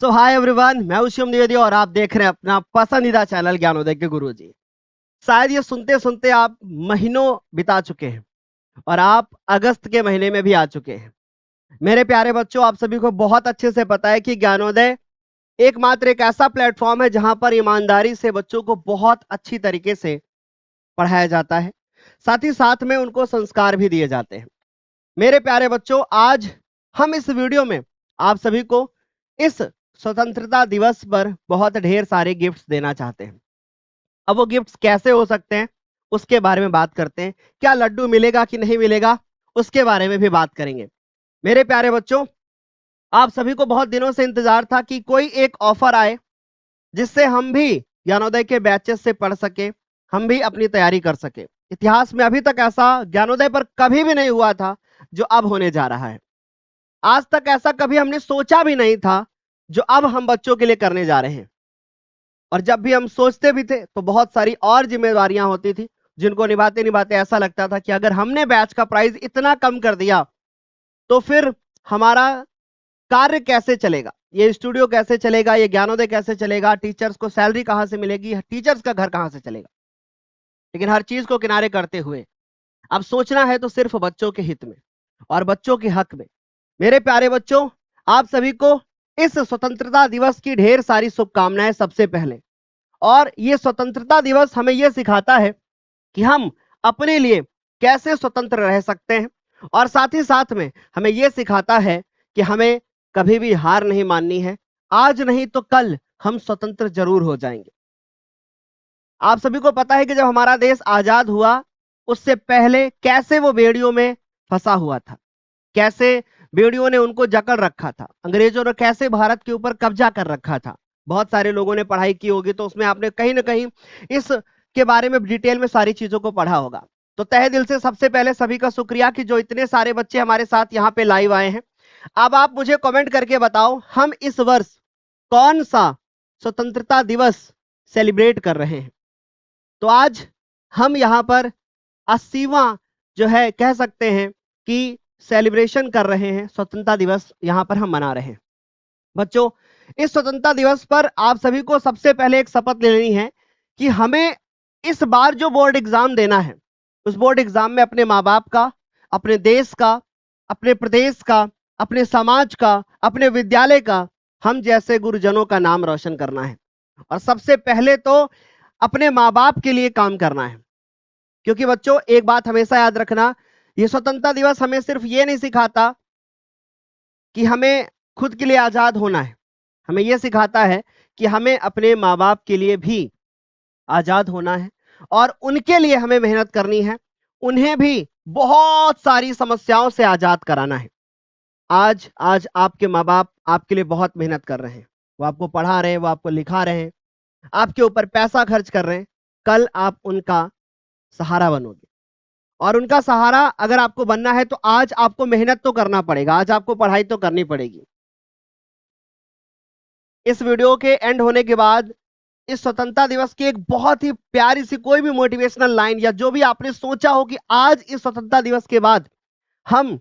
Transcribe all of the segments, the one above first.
तो hi everyone, मैं हूं शिवम द्विवेदी और आप देख रहे हैं अपना पसंदीदा चैनल ज्ञानोदय के गुरुजी। शायद ये सुनते सुनते आप महीनों बिता चुके हैं और आप अगस्त के महीने में भी आ चुके हैं। मेरे प्यारे बच्चों, आप सभी को बहुत अच्छे से पता है कि ज्ञानोदय एकमात्र एक ऐसा प्लेटफॉर्म है जहां पर ईमानदारी से बच्चों को बहुत अच्छी तरीके से पढ़ाया जाता है, साथ ही साथ में उनको संस्कार भी दिए जाते हैं। मेरे प्यारे बच्चों, आज हम इस वीडियो में आप सभी को इस स्वतंत्रता दिवस पर बहुत ढेर सारे गिफ्ट्स देना चाहते हैं। अब वो गिफ्ट्स कैसे हो सकते हैं उसके बारे में बात करते हैं। क्या लड्डू मिलेगा कि नहीं मिलेगा उसके बारे में भी बात करेंगे। मेरे प्यारे बच्चों, आप सभी को बहुत दिनों से इंतजार था कि कोई एक ऑफर आए जिससे हम भी ज्ञानोदय के बैचेस से पढ़ सके, हम भी अपनी तैयारी कर सके। इतिहास में अभी तक ऐसा ज्ञानोदय पर कभी भी नहीं हुआ था जो अब होने जा रहा है। आज तक ऐसा कभी हमने सोचा भी नहीं था जो अब हम बच्चों के लिए करने जा रहे हैं। और जब भी हम सोचते भी थे तो बहुत सारी और जिम्मेदारियां होती थी जिनको निभाते निभाते ऐसा लगता था कि अगर हमने बैच का प्राइस इतना कम कर दिया तो फिर हमारा कार्य कैसे चलेगा, ये स्टूडियो कैसे चलेगा, ये ज्ञानोदय कैसे चलेगा, टीचर्स को सैलरी कहां से मिलेगी, टीचर्स का घर कहां से चलेगा। लेकिन हर चीज को किनारे करते हुए अब सोचना है तो सिर्फ बच्चों के हित में और बच्चों के हक में। मेरे प्यारे बच्चों, आप सभी को इस स्वतंत्रता दिवस की ढेर सारी शुभकामनाएं। सबसे पहले, और ये स्वतंत्रता दिवस हमें यह सिखाता है कि हम अपने लिए कैसे स्वतंत्र रह सकते हैं, और साथ ही साथ में हमें यह सिखाता है कि हमें कभी भी हार नहीं माननी है। आज नहीं तो कल हम स्वतंत्र जरूर हो जाएंगे। आप सभी को पता है कि जब हमारा देश आजाद हुआ उससे पहले कैसे वो बेड़ियों में फंसा हुआ था, कैसे बेड़ियों ने उनको जकड़ रखा था, अंग्रेजों ने कैसे भारत के ऊपर कब्जा कर रखा था। बहुत सारे लोगों ने पढ़ाई की होगी तो उसमें आपने कहीं ना कहीं इस के बारे में डिटेल में सारी चीजों को पढ़ा होगा। तो तहे दिल से सबसे पहले सभी का शुक्रिया कि जो इतने सारे बच्चे हमारे साथ यहाँ पे लाइव आए हैं। अब आप मुझे कमेंट करके बताओ, हम इस वर्ष कौन सा स्वतंत्रता दिवस सेलिब्रेट कर रहे हैं। तो आज हम यहाँ पर 80वां जो है कह सकते हैं कि सेलिब्रेशन कर रहे हैं, स्वतंत्रता दिवस यहां पर हम मना रहे हैं। बच्चों, इस स्वतंत्रता दिवस पर आप सभी को सबसे पहले एक शपथ लेनी है कि हमें इस बार जो बोर्ड एग्जाम देना है उस बोर्ड एग्जाम में अपने माँ बाप का, अपने देश का, अपने प्रदेश का, अपने समाज का, अपने विद्यालय का, हम जैसे गुरुजनों का नाम रोशन करना है। और सबसे पहले तो अपने माँ बाप के लिए काम करना है। क्योंकि बच्चों, एक बात हमेशा याद रखना, यह स्वतंत्रता दिवस हमें सिर्फ ये नहीं सिखाता कि हमें खुद के लिए आजाद होना है, हमें यह सिखाता है कि हमें अपने माँ बाप के लिए भी आजाद होना है और उनके लिए हमें मेहनत करनी है, उन्हें भी बहुत सारी समस्याओं से आजाद कराना है। आज आज आपके माँ बाप आपके लिए बहुत मेहनत कर रहे हैं, वो आपको पढ़ा रहे हैं, वो आपको लिखा रहे हैं, आपके ऊपर पैसा खर्च कर रहे हैं। कल आप उनका सहारा बनोगे, और उनका सहारा अगर आपको बनना है तो आज आपको मेहनत तो करना पड़ेगा, आज आपको पढ़ाई तो करनी पड़ेगी। इस वीडियो के एंड होने के बाद इस स्वतंत्रता दिवस की एक बहुत ही प्यारी सी कोई भी मोटिवेशनल लाइन या जो भी आपने सोचा हो कि आज इस स्वतंत्रता दिवस के बाद हम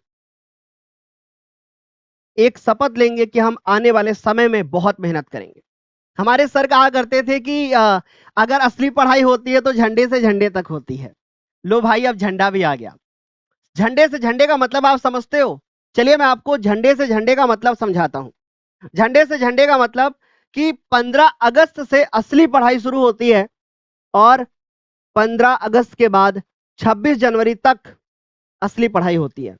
एक शपथ लेंगे कि हम आने वाले समय में बहुत मेहनत करेंगे। हमारे सर कहा करते थे कि अगर असली पढ़ाई होती है तो झंडे से झंडे तक होती है। लो भाई, अब झंडा भी आ गया। झंडे से झंडे का मतलब आप समझते हो? चलिए मैं आपको झंडे से झंडे का मतलब समझाता हूं। झंडे से झंडे का मतलब कि 15 अगस्त से असली पढ़ाई शुरू होती है और 15 अगस्त के बाद 26 जनवरी तक असली पढ़ाई होती है।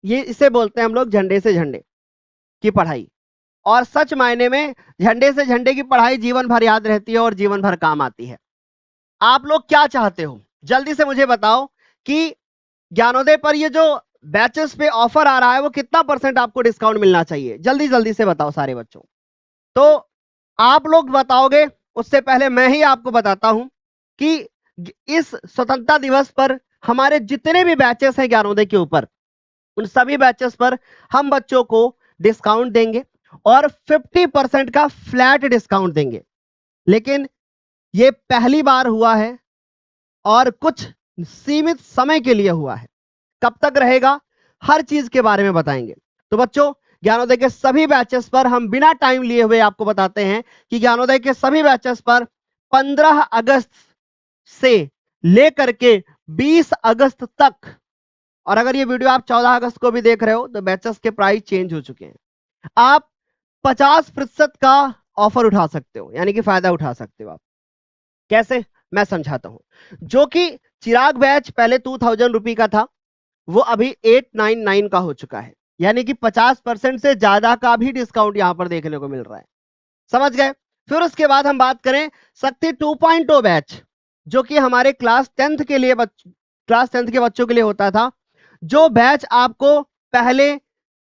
ये इसे बोलते हैं हम लोग झंडे से झंडे की पढ़ाई। और सच मायने में झंडे से झंडे की पढ़ाई जीवन भर याद रहती है और जीवन भर काम आती है। आप लोग क्या चाहते हो, जल्दी से मुझे बताओ कि ज्ञानोदय पर ये जो बैचेस पे ऑफर आ रहा है वो कितना % आपको डिस्काउंट मिलना चाहिए? जल्दी जल्दी से बताओ सारे बच्चों। तो आप लोग बताओगे उससे पहले मैं ही आपको बताता हूं कि इस स्वतंत्रता दिवस पर हमारे जितने भी बैचेस हैं ज्ञानोदय के ऊपर, उन सभी बैचेस पर हम बच्चों को डिस्काउंट देंगे और 50% का फ्लैट डिस्काउंट देंगे। लेकिन ये पहली बार हुआ है और कुछ सीमित समय के लिए हुआ है। कब तक रहेगा हर चीज के बारे में बताएंगे। तो बच्चों, ज्ञानोदय के सभी बैचेस पर हम बिना टाइम लिए हुए आपको बताते हैं कि ज्ञानोदय के सभी बैचेस पर 15 अगस्त से लेकर के 20 अगस्त तक, और अगर ये वीडियो आप 14 अगस्त को भी देख रहे हो तो बैचेस के प्राइस चेंज हो चुके हैं। आप 50% का ऑफर उठा सकते हो, यानी कि फायदा उठा सकते हो आप। कैसे, मैं समझाता हूं। जो कि चिराग बैच पहले 2000 रुपये का था, वो अभी 899 का हो चुका है, यानी कि 50% से ज्यादा का भी डिस्काउंट यहां पर देखने को मिल रहा है। समझ गए। फिर उसके बाद हम बात करें शक्ति 2.0 बैच, जो कि हमारे क्लास 10th के लिए क्लास 10th के बच्चों के लिए होता था। जो बैच आपको पहले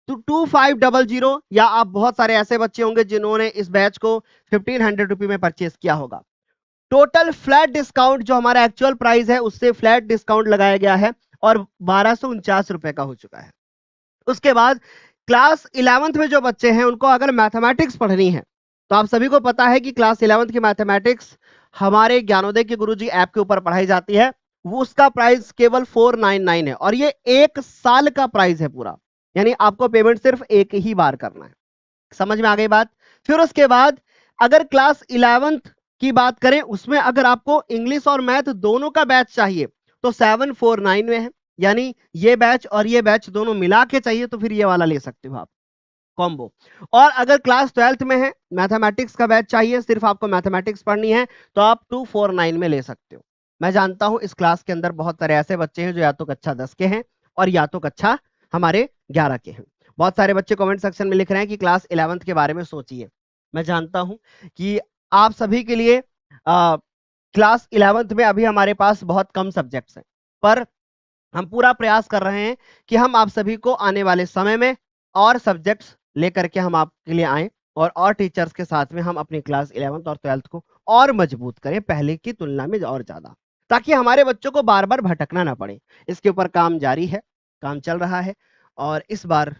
2500, या आप बहुत सारे ऐसे बच्चे होंगे जिन्होंने इस बैच को 1500 रुपये में परचेस किया होगा। टोटल फ्लैट डिस्काउंट जो हमारा एक्चुअल प्राइस है उससे फ्लैट डिस्काउंट लगाया गया है और 1249 रुपए का हो चुका है। उसके बाद क्लास 11th में जो बच्चे हैं उनको अगर मैथमेटिक्स पढ़नी है तो आप सभी को पता है कि क्लास 11th की मैथमेटिक्स हमारे ज्ञानोदय के गुरुजी ऐप के ऊपर पढ़ाई जाती है। वो उसका प्राइस केवल 499 है और ये 1 साल का प्राइस है पूरा, यानी आपको पेमेंट सिर्फ एक ही बार करना है। समझ में आ गई बात। फिर उसके बाद अगर क्लास 11th की बात करें, उसमें अगर आपको इंग्लिश और मैथ दोनों का बैच चाहिए तो 749 में है, यानी ये बैच और ये बैच दोनों मिला के चाहिए तो फिर ये वाला ले सकते हो आप कॉम्बो। और अगर क्लास 12th में है, मैथमेटिक्स का बैच चाहिए, सिर्फ आपको मैथमेटिक्स पढ़नी है, तो आप 249 में ले सकते हो। मैं जानता हूं इस क्लास के अंदर बहुत सारे ऐसे बच्चे हैं जो या तो कक्षा 10 के हैं और या तो कक्षा हमारे 11 के हैं। बहुत सारे बच्चे कमेंट सेक्शन में लिख रहे हैं कि क्लास 11th के बारे में सोचिए। मैं जानता हूं कि आप सभी के लिए क्लास 11th में अभी हमारे पास बहुत कम सब्जेक्ट्स हैं, पर हम पूरा प्रयास कर रहे हैं कि हम आप सभी को आने वाले समय में और सब्जेक्ट्स लेकर के हम आपके लिए आए और टीचर्स के साथ में हम अपनी क्लास 11th और 12th को और मजबूत करें पहले की तुलना में और ज्यादा, ताकि हमारे बच्चों को बार बार भटकना ना पड़े। इसके ऊपर काम जारी है, काम चल रहा है और इस बार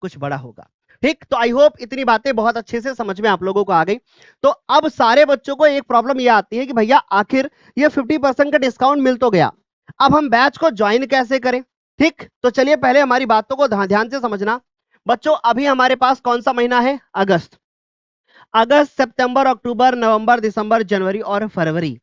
कुछ बड़ा होगा। ठीक, तो आई होप इतनी बातें बहुत अच्छे से समझ में आप लोगों को आ गई। तो अब सारे बच्चों को एक प्रॉब्लम यह आती है कि भैया आखिर ये 50% का डिस्काउंट मिल तो गया, अब हम बैच को ज्वाइन कैसे करें। ठीक, तो चलिए पहले हमारी बातों को ध्यान से समझना। बच्चों अभी हमारे पास कौन सा महीना है, अगस्त। अगस्त, सितंबर, अक्टूबर, नवंबर, दिसंबर, जनवरी और फरवरी,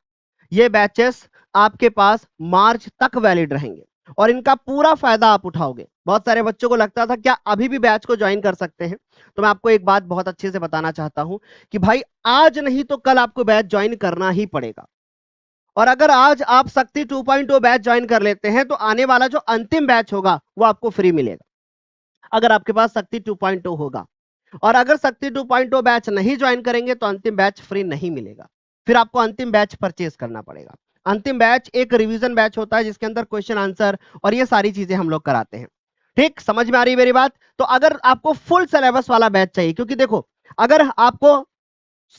ये बैचेस आपके पास मार्च तक वैलिड रहेंगे और इनका पूरा फायदा आप उठाओगे। बहुत सारे बच्चों को लगता था क्या अभी भी बैच को ज्वाइन कर सकते हैं, तो मैं आपको एक बात बहुत अच्छे से बताना चाहता हूं कि भाई आज नहीं तो कल आपको बैच ज्वाइन करना ही पड़ेगा। और अगर आज आप शक्ति 2.0 बैच ज्वाइन कर लेते हैं तो आने वाला जो अंतिम बैच होगा वो आपको फ्री मिलेगा, अगर आपके पास शक्ति 2.0 होगा। और अगर शक्ति 2.0 बैच नहीं ज्वाइन करेंगे तो अंतिम बैच फ्री नहीं मिलेगा, फिर आपको अंतिम बैच परचेज करना पड़ेगा। अंतिम बैच एक रिवीजन बैच होता है जिसके अंदर क्वेश्चन आंसर और ये सारी चीजें हम लोग कराते हैं। ठीक, समझ में आ रही मेरी बात। तो अगर आपको फुल सिलेबस वाला बैच चाहिए, क्योंकि देखो अगर आपको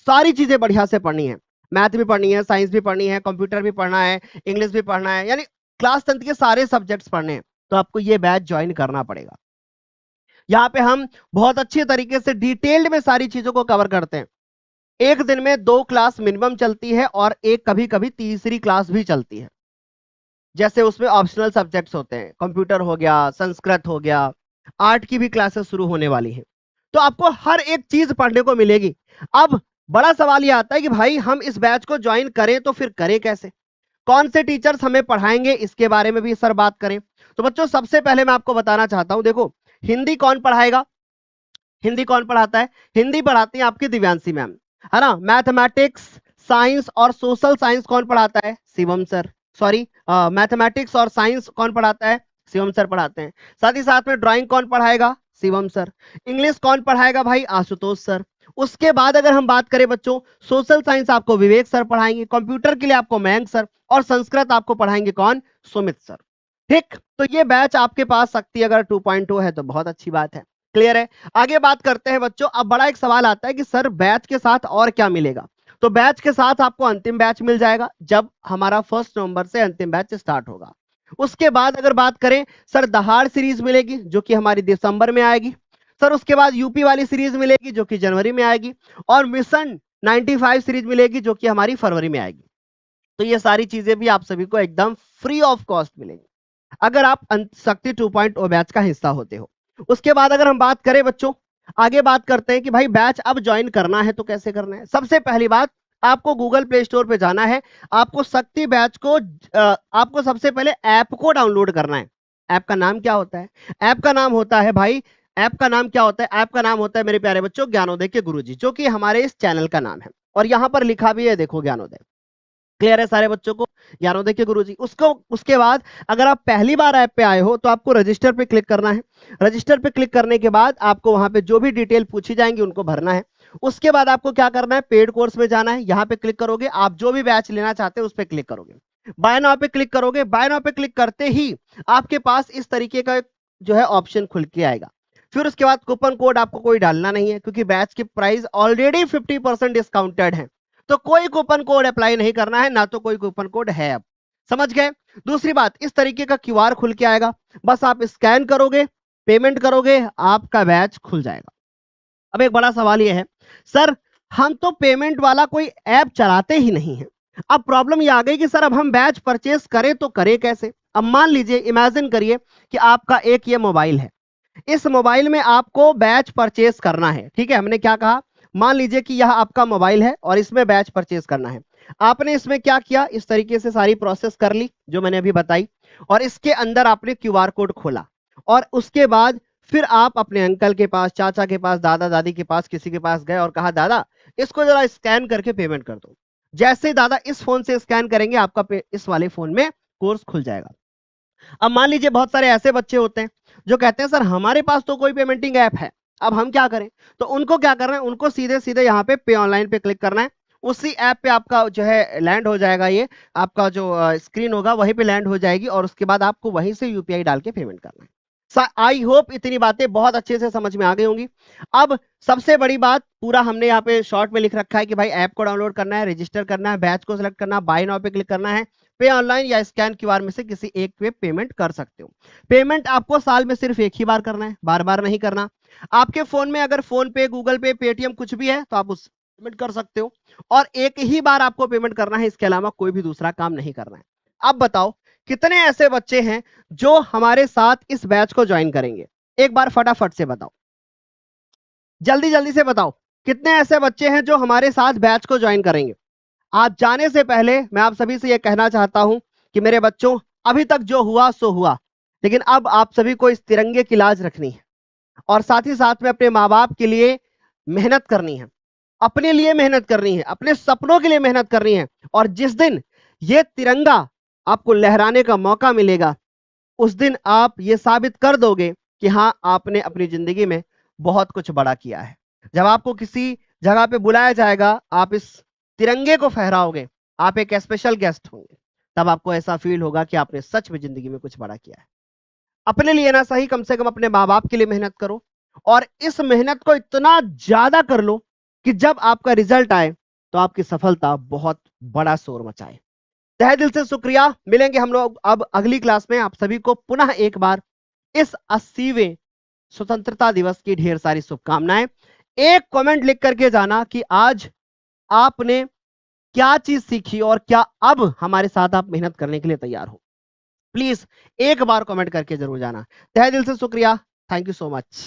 सारी चीजें बढ़िया से पढ़नी है, मैथ भी पढ़नी है, साइंस भी पढ़नी है, कंप्यूटर भी पढ़ना है, इंग्लिश भी पढ़ना है, यानी क्लास 10th के सारे सब्जेक्ट्स पढ़ने हैं, तो आपको ये बैच ज्वाइन करना पड़ेगा। यहाँ पे हम बहुत अच्छे तरीके से डिटेल्ड में सारी चीजों को कवर करते हैं। एक दिन में 2 क्लास मिनिमम चलती है और एक कभी कभी तीसरी क्लास भी चलती है। जैसे उसमें ऑप्शनल सब्जेक्ट्स होते हैं, कंप्यूटर हो गया, संस्कृत हो गया, आर्ट की भी क्लासेस शुरू होने वाली हैं, तो आपको हर एक चीज पढ़ने को मिलेगी। अब बड़ा सवाल यह आता है कि भाई हम इस बैच को ज्वाइन करें तो फिर करें कैसे, कौन से टीचर्स हमें पढ़ाएंगे, इसके बारे में भी सर बात करें। तो बच्चों सबसे पहले मैं आपको बताना चाहता हूं, देखो हिंदी कौन पढ़ाएगा, हिंदी कौन पढ़ाता है, हिंदी पढ़ाती है आपकी दिव्यांशी मैम, है ना। मैथमेटिक्स, साइंस और सोशल साइंस कौन पढ़ाता है, शिवम सर। सॉरी, मैथमेटिक्स और साइंस कौन पढ़ाता है, शिवम सर पढ़ाते हैं। साथ ही साथ में ड्राइंग कौन पढ़ाएगा, शिवम सर। इंग्लिश कौन पढ़ाएगा भाई, आशुतोष सर। उसके बाद अगर हम बात करें बच्चों, सोशल साइंस आपको विवेक सर पढ़ाएंगे, कंप्यूटर के लिए आपको मयंक सर, और संस्कृत आपको पढ़ाएंगे कौन, सुमित सर। ठीक, तो ये बैच आपके पास शक्ति अगर 2.0 है तो बहुत अच्छी बात है। क्लियर है। आगे बात करते हैं बच्चों। अब बड़ा एक सवाल आता है कि सर बैच के साथ और क्या मिलेगा। तो बैच के साथ आपको अंतिम बैच मिल जाएगा जब हमारा 1 नवंबर से अंतिम बैच स्टार्ट होगा। उसके बाद अगर बात करें, सर दहाड़ सीरीज मिलेगी जो कि हमारी दिसंबर में आएगी। सर उसके बाद यूपी वाली सीरीज मिलेगी जो कि जनवरी में आएगी, और मिशन 95 सीरीज मिलेगी जो कि हमारी फरवरी में आएगी। तो ये सारी चीजें भी आप सभी को एकदम फ्री ऑफ कॉस्ट मिलेंगी अगर आप शक्ति 2.0 बैच का हिस्सा होते हो। उसके बाद अगर हम बात करें बच्चों, आगे बात करते हैं कि भाई बैच अब ज्वाइन करना है तो कैसे करना है। सबसे पहली बात, आपको गूगल प्ले स्टोर पे जाना है, आपको शक्ति बैच को आपको सबसे पहले ऐप को डाउनलोड करना है। ऐप का नाम क्या होता है? ऐप का नाम होता है भाई, ऐप का नाम क्या होता है? ऐप का नाम होता है मेरे प्यारे बच्चों ज्ञानोदय के गुरुजी, जो कि हमारे इस चैनल का नाम है। और यहां पर लिखा भी है, देखो ज्ञानोदय। क्लियर है सारे बच्चों को? ज्ञानोदय के गुरुजी। उसको उसके बाद अगर आप पहली बार ऐप पे आए हो तो आपको रजिस्टर पे क्लिक करना है। रजिस्टर पे क्लिक करने के बाद आपको वहां पे जो भी डिटेल पूछी जाएंगी उनको भरना है। उसके बाद आपको क्या करना है, पेड कोर्स में जाना है। यहां पे क्लिक करोगे, आप जो भी बैच लेना चाहते हैं उस पर क्लिक करोगे। बाय नाउ पे क्लिक करोगे। बाय नाउ पे क्लिक करते ही आपके पास इस तरीके का जो है ऑप्शन खुल के आएगा। फिर उसके बाद कूपन कोड आपको कोई डालना नहीं है, क्योंकि बैच की प्राइस ऑलरेडी 50% डिस्काउंटेड है, तो कोई कूपन कोड अप्लाई नहीं करना है, ना तो कोई कूपन कोड है। अब समझ गए? दूसरी बात, इस तरीके का क्यूआर खुल के आएगा, बस आप स्कैन करोगे, पेमेंट करोगे, आपका बैच खुल जाएगा। अब एक बड़ा सवाल यह है, सर हम तो पेमेंट वाला कोई ऐप चलाते ही नहीं है। अब प्रॉब्लम यह आ गई कि सर अब हम बैच परचेस करें तो करें कैसे? अब मान लीजिए, इमेजिन करिए कि आपका एक ये मोबाइल है, इस मोबाइल में आपको बैच परचेस करना है। ठीक है, हमने क्या कहा, मान लीजिए कि यह आपका मोबाइल है और इसमें बैच परचेस करना है। आपने इसमें क्या किया, इस तरीके से सारी प्रोसेस कर ली जो मैंने अभी बताई, और इसके अंदर आपने क्यूआर कोड खोला, और उसके बाद फिर आप अपने अंकल के पास, चाचा के पास, दादा दादी के पास, किसी के पास गए और कहा दादा इसको जरा स्कैन करके पेमेंट कर दो। जैसे दादा इस फोन से स्कैन करेंगे, आपका इस वाले फोन में कोर्स खुल जाएगा। अब मान लीजिए बहुत सारे ऐसे बच्चे होते हैं जो कहते हैं सर हमारे पास तो कोई पेमेंटिंग ऐप है, अब हम क्या करें? तो उनको क्या करना है, उनको सीधे सीधे यहाँ पे ऑनलाइन पे क्लिक करना है। उसी ऐप पे आपका जो है लैंड हो जाएगा, ये आपका जो स्क्रीन होगा वहीं पे लैंड हो जाएगी, और उसके बाद आपको वहीं से यूपीआई डाल के पेमेंट करना है। आई होप इतनी बातें बहुत अच्छे से समझ में आ गई होंगी। अब सबसे बड़ी बात, पूरा हमने यहाँ पे शॉर्ट में लिख रखा है कि भाई ऐप को डाउनलोड करना है, रजिस्टर करना है, बैच को सिलेक्ट करना है, बाय नाउ पे क्लिक करना है, पे ऑनलाइन या स्कैन क्यूआर में से किसी एक पे पेमेंट कर सकते हो। पेमेंट आपको साल में सिर्फ एक ही बार करना है, बार बार नहीं करना। आपके फोन में अगर फोन पे, गूगल पे, पेटीएम कुछ भी है तो आप उस पेमेंट कर सकते हो, और एक ही बार आपको पेमेंट करना है, इसके अलावा कोई भी दूसरा काम नहीं करना है। अब बताओ कितने ऐसे बच्चे हैं जो हमारे साथ इस बैच को ज्वाइन करेंगे? एक बार फटाफट से बताओ, जल्दी जल्दी से बताओ, कितने ऐसे बच्चे हैं जो हमारे साथ बैच को ज्वाइन करेंगे? आज जाने से पहले मैं आप सभी से यह कहना चाहता हूं कि मेरे बच्चों, अभी तक जो हुआ सो हुआ, लेकिन अब आप सभी को इस तिरंगे की लाज रखनी है, और साथ ही साथ में अपने माँ बाप के लिए मेहनत करनी है, अपने लिए मेहनत करनी है, अपने सपनों के लिए मेहनत करनी है। और जिस दिन ये तिरंगा आपको लहराने का मौका मिलेगा, उस दिन आप ये साबित कर दोगे कि हाँ, आपने अपनी जिंदगी में बहुत कुछ बड़ा किया है। जब आपको किसी जगह पे बुलाया जाएगा, आप इस तिरंगे को फहराओगे, आप एक स्पेशल गेस्ट होंगे, तब आपको ऐसा फील होगा कि आपने सच में जिंदगी में कुछ बड़ा किया है। अपने लिए ना सही, कम से कम अपने माँ बाप के लिए मेहनत करो, और इस मेहनत को इतना ज्यादा कर लो कि जब आपका रिजल्ट आए तो आपकी सफलता बहुत बड़ा शोर मचाए। तहे दिल से शुक्रिया। मिलेंगे हम लोग अब अगली क्लास में। आप सभी को पुनः एक बार इस 80वें स्वतंत्रता दिवस की ढेर सारी शुभकामनाएं। एक कमेंट लिख करके जाना कि आज आपने क्या चीज सीखी और क्या अब हमारे साथ आप मेहनत करने के लिए तैयार हो। प्लीज एक बार कमेंट करके जरूर जाना। तहे दिल से शुक्रिया। Thank you so much.